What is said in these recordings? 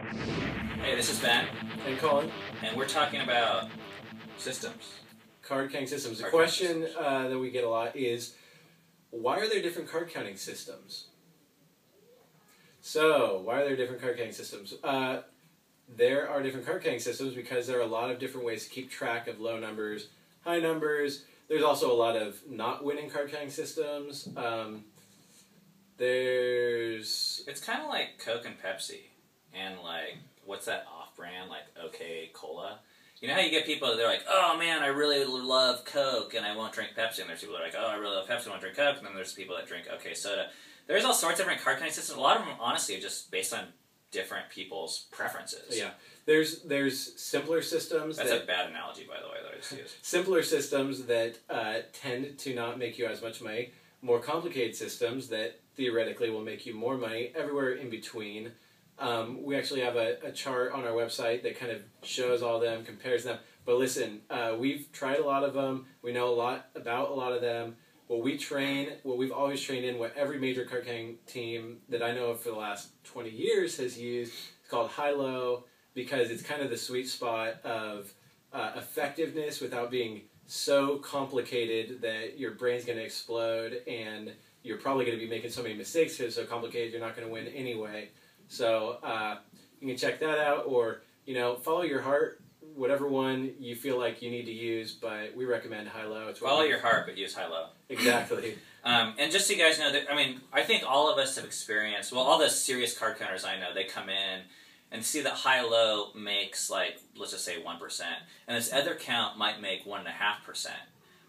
Hey, this is Ben. And Colin. And we're talking about systems. Card counting systems. The Card question counting systems. that we get a lot is, why are there different card counting systems? So, why are there different card counting systems? There are different card counting systems because there are a lot of different ways to keep track of low numbers, high numbers. There's also a lot of not winning card counting systems. It's kind of like Coke and Pepsi, and like, what's that off-brand, like OK Cola? You know how you get people, they're like, oh man, I really love Coke and I won't drink Pepsi, and there's people that are like, oh, I really love Pepsi, I won't drink Coke, and then there's people that drink OK Soda. There's all sorts of different card counting systems. A lot of them, honestly, are just based on different people's preferences. Yeah. There's simpler systems. That's a bad analogy, by the way, that I just used. Simpler systems that tend to not make you as much money. More complicated systems that theoretically will make you more money. Everywhere in between. We actually have a chart on our website that kind of shows all of them, compares them. But listen, we've tried a lot of them. We know a lot about a lot of them. What we've always trained in, what every major card counting team that I know of for the last 20 years has used, it's called high-low, because it's kind of the sweet spot of effectiveness without being so complicated that your brain's going to explode and you're probably going to be making so many mistakes because it's so complicated you're not going to win anyway. So you can check that out, or follow your heart, whatever one you feel like you need to use. But we recommend high-low. Follow your heart, but use high-low. Exactly. And just so you guys know, that I think all of us have experienced. Well, all the serious card counters I know, they come in and see that high-low makes, like, let's just say 1%, and this other count might make 1.5%.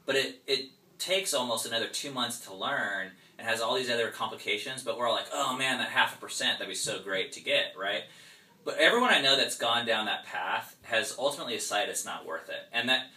But it takes almost another 2 months to learn and has all these other complications, but we're all like, oh man, that 0.5%, that'd be so great to get, right? But everyone I know that's gone down that path has ultimately decided it's not worth it. And that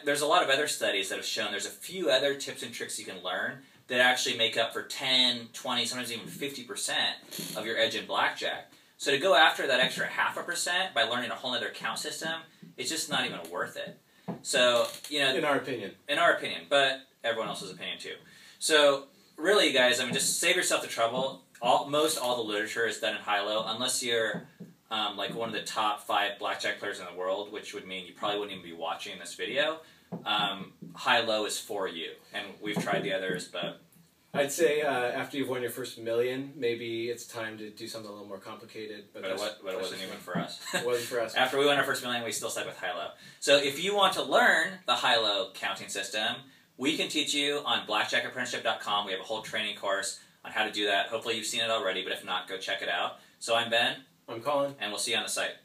there's a lot of other studies that have shown there's a few other tips and tricks you can learn that actually make up for 10, 20, sometimes even 50% of your edge in blackjack. So to go after that extra 0.5% by learning a whole other count system, it's just not even worth it. So, in our opinion. In our opinion, but everyone else's opinion too. So, really, you guys, just save yourself the trouble. Most all the literature is done in high-low, unless you're like one of the top 5 blackjack players in the world, which would mean you probably wouldn't even be watching this video. High-low is for you, and we've tried the others, but I'd say after you've won your first $1 million, maybe it's time to do something a little more complicated. But it wasn't even for us. It wasn't for us. After we won our first $1 million, we still stuck with high-low. So if you want to learn the high-low counting system, we can teach you on BlackjackApprenticeship.com. We have a whole training course on how to do that. Hopefully you've seen it already, but if not, go check it out. So I'm Ben. I'm Colin. And we'll see you on the site.